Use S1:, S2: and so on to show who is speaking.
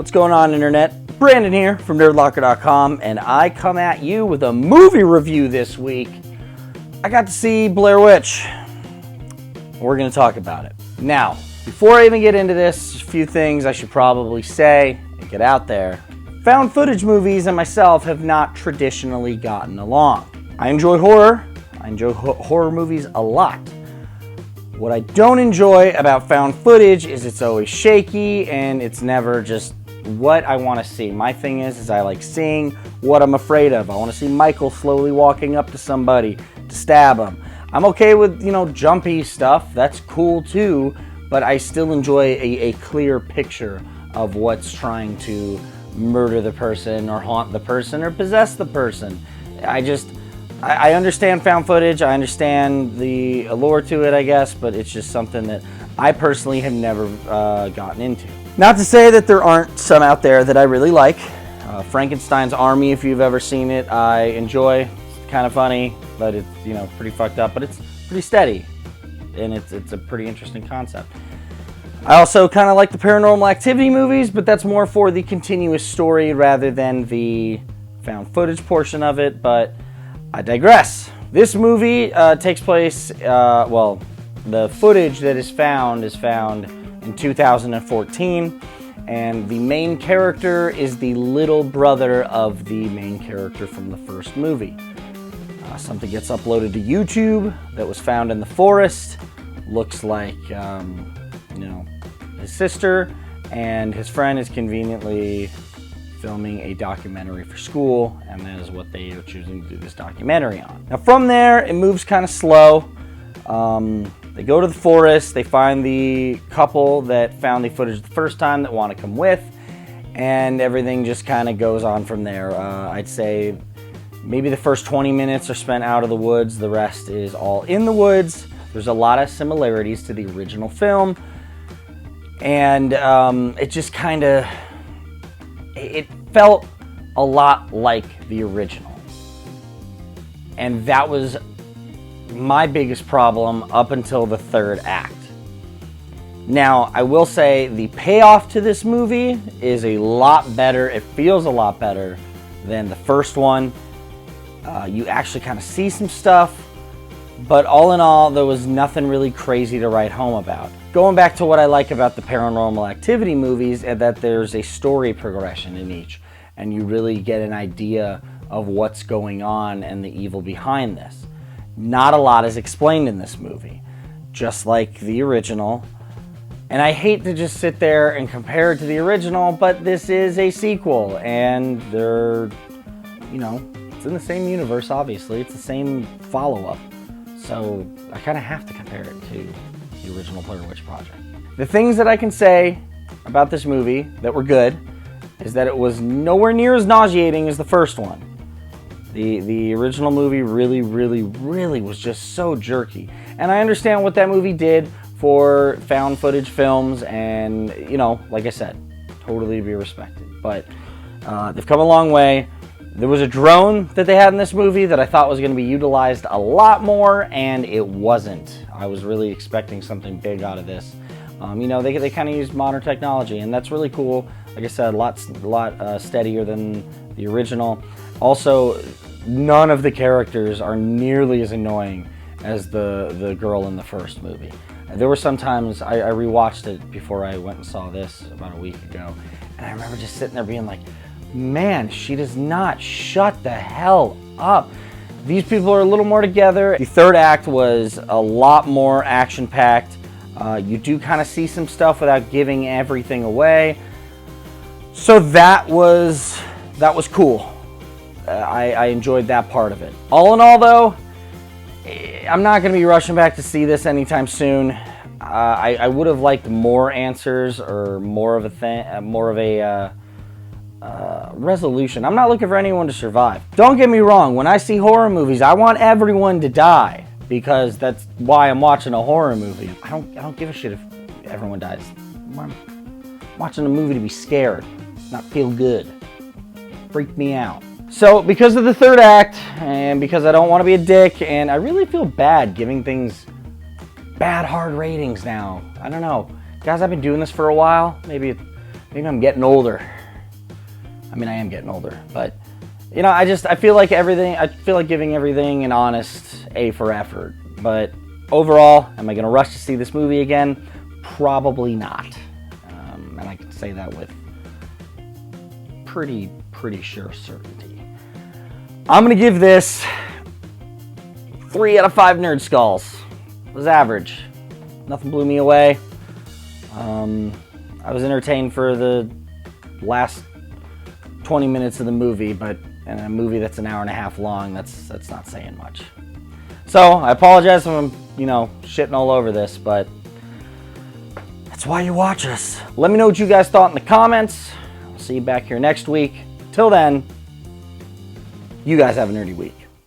S1: What's going on, Internet? Brandon here from NerdLocker.com, and I come at you with a movie review this week. I got to see Blair Witch. We're going to talk about it. Now, before I even get into this, a few things I should probably say and get out there. Found footage movies and myself have not traditionally gotten along. I enjoy horror. I enjoy horror movies a lot. What I don't enjoy about found footage is it's always shaky and it's never just what I want to see. My thing is I like seeing what I'm afraid of. I want to see Michael slowly walking up to somebody to stab him. I'm okay with, jumpy stuff. That's cool too, but I still enjoy a clear picture of what's trying to murder the person or haunt the person or possess the person. I understand found footage. I understand the allure to it, I guess, but it's just something that I personally have never gotten into. Not to say that there aren't some out there that I really like. Frankenstein's Army, if you've ever seen it, I enjoy. It's kind of funny, but it's pretty fucked up, but it's pretty steady, and it's a pretty interesting concept. I also kind of like the Paranormal Activity movies, but that's more for the continuous story rather than the found footage portion of it, but I digress. This movie takes place, the footage that is found in 2014, and the main character is the little brother of the main character from the first movie. Something gets uploaded to YouTube that was found in the forest. Looks like, his sister and his friend is conveniently filming a documentary for school, and that is what they are choosing to do this documentary on. Now from there, it moves kind of slow. They go to the forest, they find the couple that found the footage the first time that want to come with, and everything just kind of goes on from there. I'd say maybe the first 20 minutes are spent out of the woods, the rest is all in the woods. There's a lot of similarities to the original film, and it just kind of, it felt a lot like the original. And that was my biggest problem up until the third act. Now, I will say the payoff to this movie is a lot better. It feels a lot better than the first one. You actually kind of see some stuff, but all in all, there was nothing really crazy to write home about. Going back to what I like about the Paranormal Activity movies, is that there's a story progression in each, and you really get an idea of what's going on and the evil behind this. Not a lot is explained in this movie, just like the original. And I hate to just sit there and compare it to the original, but this is a sequel, and they're, it's in the same universe, obviously. It's the same follow-up. So I kind of have to compare it to the original Blair Witch Project. The things that I can say about this movie that were good is that it was nowhere near as nauseating as the first one. The original movie really was just so jerky. And I understand what that movie did for found footage films, and, like I said, totally to be respected. But they've come a long way. There was a drone that they had in this movie that I thought was going to be utilized a lot more, and it wasn't. I was really expecting something big out of this. They kind of used modern technology, and that's really cool. Like I said, a lot steadier than the original. Also, none of the characters are nearly as annoying as the girl in the first movie. There were some times, I rewatched it before I went and saw this about a week ago, and I remember just sitting there being like, man, she does not shut the hell up. These people are a little more together. The third act was a lot more action-packed. You do kind of see some stuff without giving everything away. So that was cool. I enjoyed that part of it. All in all, though, I'm not going to be rushing back to see this anytime soon. I would have liked more answers or more of a resolution. I'm not looking for anyone to survive. Don't get me wrong, when I see horror movies, I want everyone to die, because that's why I'm watching a horror movie. I don't give a shit if everyone dies. I'm watching a movie to be scared, not feel good. Freak me out. So because of the third act, and because I don't want to be a dick, and I really feel bad giving things bad hard ratings now. I don't know. Guys, I've been doing this for a while. Maybe I'm getting older. I mean, I am getting older, but you know, I feel like giving everything an honest A for effort. But overall, am I going to rush to see this movie again? Probably not. And I can say that with pretty sure certainty. I'm going to give this 3 out of 5 nerd skulls. It was average. Nothing blew me away. I was entertained for the last 20 minutes of the movie, but in a movie that's an hour and a half long, that's not saying much. So I apologize if I'm, shitting all over this, but that's why you watch us. Let me know what you guys thought in the comments. I'll see you back here next week. Till then, you guys have a nerdy week.